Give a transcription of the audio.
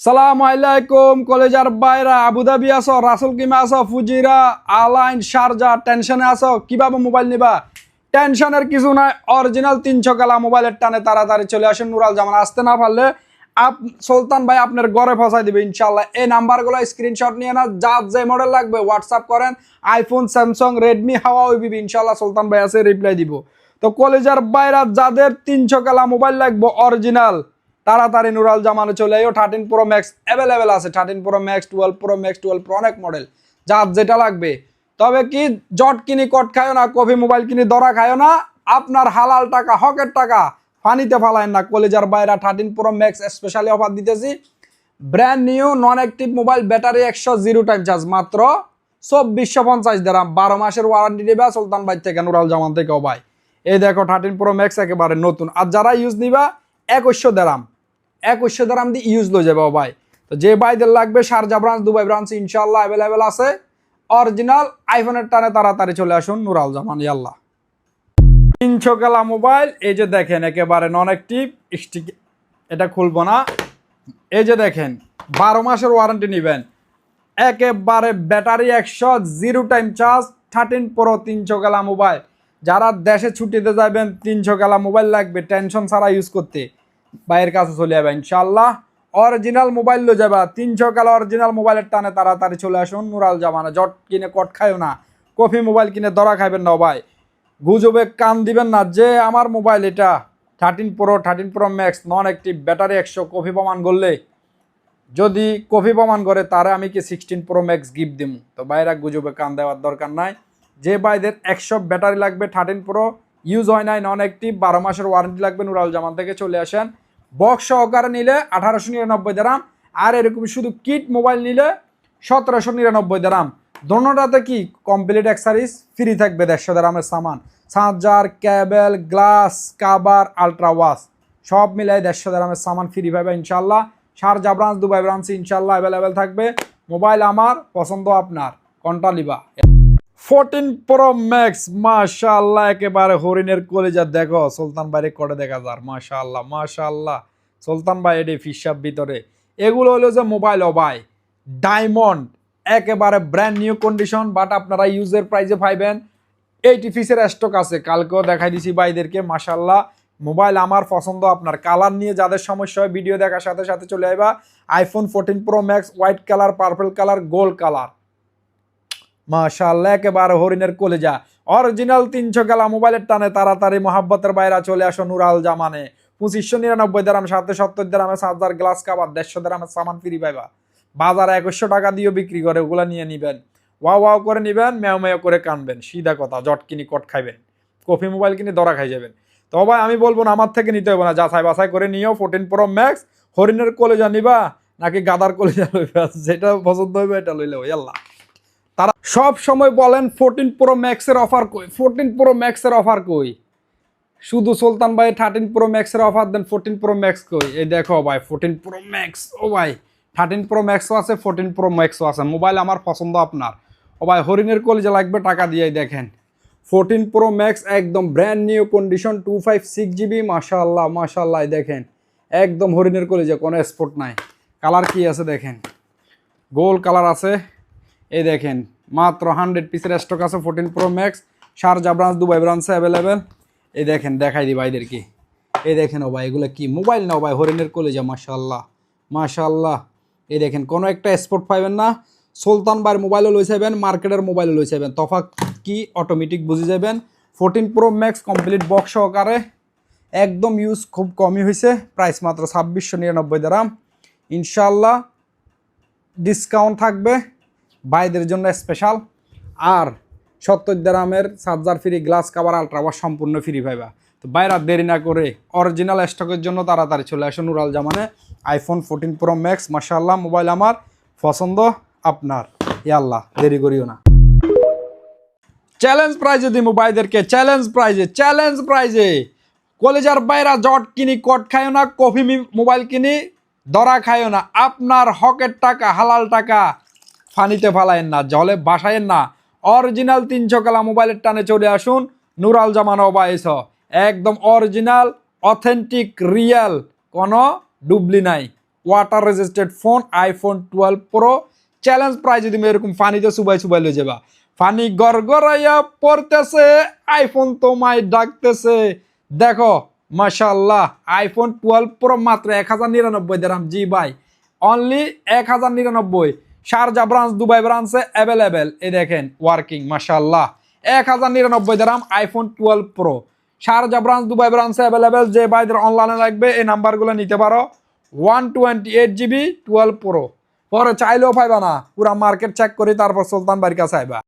সালামু আলাইকুম কলেজার বাইরা আবুধাবি আসো রাসুল কিমা আসো ফুজিরা আলাইন শারজা টেনশনে আসো কিভাবে মোবাইল নিবা টেনশনের কিছু নাই অরিজিনাল 300 কালা মোবাইলের টানে তাড়াতাড়ি চলে আসেন নুরাল জামান আসতে না পারলে সুলতান ভাই আপনার ঘরে পৌঁছায় দিবে ইনশাআল্লাহ। এই নাম্বারগুলো স্ক্রিনশট নিয়ে না যার যে মডেল লাগবে হোয়াটসঅ্যাপ করেন, আইফোন স্যামসাং রেডমি হাওয়া ওইবিবি ইনশাআল্লাহ সুলতান ভাই আছে রিপ্লাই দিব। তো কলেজার বাইরা যাদের 300 কালা মোবাইল লাগবে অরিজিনাল তাড়াতাড়ি নুরাল জামানে চলে আইও। 13 প্রো ম্যাক্স অ্যাভেলেবেল আছে, 13 pro max, 12 pro max, 12 pro অনেক মডেল যার যেটা লাগবে। তবে কি জট কিনি কট খায়ও না, কফি মোবাইল কিনি দরা খায়ও না, আপনার হালাল টাকা হকের টাকা ফানিতে ফালায় না। কলেজার বাইরা 13 প্রো ম্যাক্স স্পেশালি অফার দিতেছি, brand new non active mobile, battery 100, zero time charge, মাত্র 2450 দিরহাম, 12 মাসের ওয়ারেন্টি দেবে সুলতান ভাই থেকে নুরাল জামান থেকেও ভাই। এই দেখো 13 প্রো ম্যাক্স একেবারে নতুন, আর যারা ইউজ নিবা 2100 দিরহাম দিয়ে ইউজ লয়ে যাবে ভাই। তো যে ভাইদের লাগবে শারজা ব্রাঞ্চ, দুবাই ব্রাঞ্চ ইনশাআল্লাহ অ্যাভেলেবেল আছে। অরিজিনাল আইফোনের টানে তাড়াতাড়ি চলে আসুন নুরাল জামান ইয়াল্লাহ। 300 কালা মোবাইল, এই যে দেখেন একেবারে নন অ্যাক্টিভ স্টিক, এটা খুলবো না। এই যে দেখেন 12 মাসের ওয়ারেন্টি নেবেন, একেবারে battery 100, zero time charge, 13 pro 300 কালা মোবাইল। যারা দেশে ছুটিতে যাবেন 300 কালা মোবাইল লাগবে টেনশন ছাড়া ইউজ করতে, ভাইয়ের কাছে চলে যাবে ইনশাআল্লাহ। অরিজিনাল মোবাইল লো যাবা 300 কালা অরিজিনাল মোবাইলের টানে তাড়াতাড়ি চলে আসুন নুরাল জামানা। জট কিনে কট খায়ও না, কফি মোবাইল কিনে দরা খাইবেন না ভাই, গুজবে কান দিবেন না যে আমার মোবাইল এটা 13 প্রো ম্যাক্স নন অ্যাক্টিভ ব্যাটারি 100, কফি প্রমাণ করলে যদি কফি প্রমাণ করে তারে আমি কি 16 প্রো ম্যাক্স গিফট দিব। তো ভাইরা গুজবে কান দেওয়ার দরকার নাই। যে ভাইদের 100 ব্যাটারি লাগবে 13 প্রো ইউজ হয় নাই নন অ্যাক্টিভ 12 মাসের ওয়ারেন্টি লাগবে নুরাল জামান থেকে চলে আসেন। বক্স সহকারে নিলে 1899 দিরহাম, আর এরকম শুধু কিট মোবাইল নিলে 1799 দিরহাম। দোনোটাতে কি কমপ্লিট অ্যাক্সেসরিজ ফ্রি থাকবে, 150 দিরহামের সামান, চার্জার, কেবল, গ্লাস, কাভার, আলট্রা ওয়াশ সব মিলাই 150 দিরহামের সামান ফ্রি পাবে ইনশাআল্লাহ। শারজা ব্রাঞ্চ, দুবাই ব্রাঞ্চ ইনশাআল্লাহ অ্যাভেলেবেল থাকবে। মোবাইল আমার পছন্দ আপনার কোনটা লিবা। 14 প্রো ম্যাক্স মাশাআল্লাহ একেবারে হরিণের কলিজা, দেখো সুলতান ভাই করে দেখা যার মাশাআল্লাহ মাশাআল্লাহ। সুলতান ভাই এটি ফিসাব ভিতরে এগুলো হলো যে মোবাইল ও ভাই ডায়মন্ড একেবারে ব্র্যান্ড নিউ কন্ডিশন, বাট আপনারা ইউজের প্রাইজে পাইবেন। 80 পিসের স্টক আছে, কালকেও দেখাই দিছি ভাইদেরকে মাশাআল্লাহ। মোবাইল আমার পছন্দ আপনার। কালার নিয়ে যাদের সমস্যা হয় ভিডিও দেখার সাথে সাথে চলে আইবা। IPhone 14 pro max white colour, purple colour, gold colour মাশাআল্লাহ একেবারে হরিণের কলেজা। অরিজিনাল 300 কালা মোবাইলের টানে তাড়াতাড়ি মহাব্বতের বাইরা চলে আসো নুরাল জামানে। 2599 দিরহাম, 770 দিরহামে চার্জার, গ্লাস, কাভার, 150 দিরহামের সামান ফ্রি পাইবা। বাজারে 2100 টাকা দিয়েও বিক্রি করে, ওগুলা নিয়ে নিবেন, ওয়াও ওয়াও করে নিবেন, মেও মেও করে কানবেন, সিধা কথা। জট কিনি কট খাইবেন, কফি মোবাইল কিনে দরা খাই যাবেন। তো ভাই আমি বলবো না আমার থেকে নিতে হবে না, যাচাই বাছাই করে নিও। 14 প্রো ম্যাক্স হরিণের কলেজা নিবা নাকি গাদার কলেজা লইবা, যেটা পছন্দ হবে এটা লইলে আল্লাহ। তারা সব সময় বলেন 14 প্রো ম্যাক্সের অফার কই, 14 প্রো ম্যাক্সের অফার কই, শুধু সুলতান ভাই 13 প্রো ম্যাক্সের অফার দেন, 14 প্রো ম্যাক্স কই। এই দেখো ভাই 14 প্রো ম্যাক্স, ও ভাই 13 প্রো ম্যাক্সও আছে, 14 প্রো ম্যাক্সও আছে। মোবাইল আমার পছন্দ আপনার। ও ভাই হরিণের কলেজে লাগবে টাকা দিয়ে দেখেন 14 প্রো ম্যাক্স একদম ব্র্যান্ড নিউ কন্ডিশন, 256 জিবি মাশাআল্লাহ মাশাআল্লাহ। দেখেন একদম হরিণের কলেজে, কোনো স্পট নাই। কালার কি আছে দেখেন, গোল্ড কালার আছে। এই দেখেন মাত্র 100 পিসের স্টক আছে 14 pro max, Sharjah branch, Dubai ব্রাঞ্চে অ্যাভেলেবেল। এই দেখেন দেখাই দিই ভাইদেরকে, এই দেখেন ও ভাই এগুলো কি মোবাইল না ভাই, হরিণের কলেজা মাশাআল্লাহ মাশাআল্লাহ। এই দেখেন কোনো একটা স্পট পাইবেন না। সুলতান ভাইয়ের মোবাইলও লই যাবেন, মার্কেটের মোবাইলও লই যাবেন, তফাৎ কি অটোমেটিক বুঝে যাবেন। 14 প্রো ম্যাক্স কমপ্লিট বক্স সহকারে একদম ইউজ খুব কমই হয়েছে, প্রাইস মাত্র 2699 দিরহাম ইনশাআল্লাহ। ডিসকাউন্ট থাকবে ভাইদের জন্য স্পেশাল, আর 70 দিরহামের charger free, glass, cover, ultra wash সম্পূর্ণ ফ্রি পাইবা। তো বাইরা দেরি না করে অরিজিনাল স্টকের জন্য তাড়াতাড়ি চলে আসুন নুরাল জামানে। আইফোন 14 প্রো ম্যাক্স মাশাআল্লাহ মোবাইল আমার পছন্দ আপনার, ইয়াল্লাহ দেরি করিও না। চ্যালেঞ্জ প্রাইজে দিব ভাইদেরকে, চ্যালেঞ্জ প্রাইজে কলেজার বাইরা জট কিনি কট খায়ও না, কফি মোবাইল কিনি দরা খায়ও না। আপনার হকের টাকা হালাল টাকা ফানিতে ফালায়েন না, জলে বাসায়েন না। অরিজিনাল 300 কালা মোবাইলের টানে চলে আসুন নুরাল জামানা ওবাইস, একদম অরিজিনাল অথেন্টিক রিয়েল, কোনো ডুবলি নাই। Water resisted phone iPhone 12 pro challenge price যদি এরকম ফানিতে সুবাই সুবাই লয়ে যাবা ফানি গড়গড়াইয়া পড়তেছে আইফোন তোমায় ডাকতেছে দেখো মাশাআল্লাহ আইফোন 12 প্রো মাত্র 1099 দিরহাম জি ভাই অনলি 1099 শারজা ব্রাঞ্চ দুবাই ব্রাঞ্চে অ্যাভেলেবেল এই দেখেন ওয়ার্কিং মাশাআল্লাহ 1099 দিরহাম iPhone 12 pro Sharjah branch Dubai ব্রাঞ্চে অ্যাভেলেবেল যে ভাইদের অনলাইনে লাগবে এই নাম্বারগুলো নিতে পারো 128 GB 12 প্রো পরে চাইলেও পাইবা না পুরা মার্কেট চেক করে তারপর সুলতান বাড়ির কাছে আইবা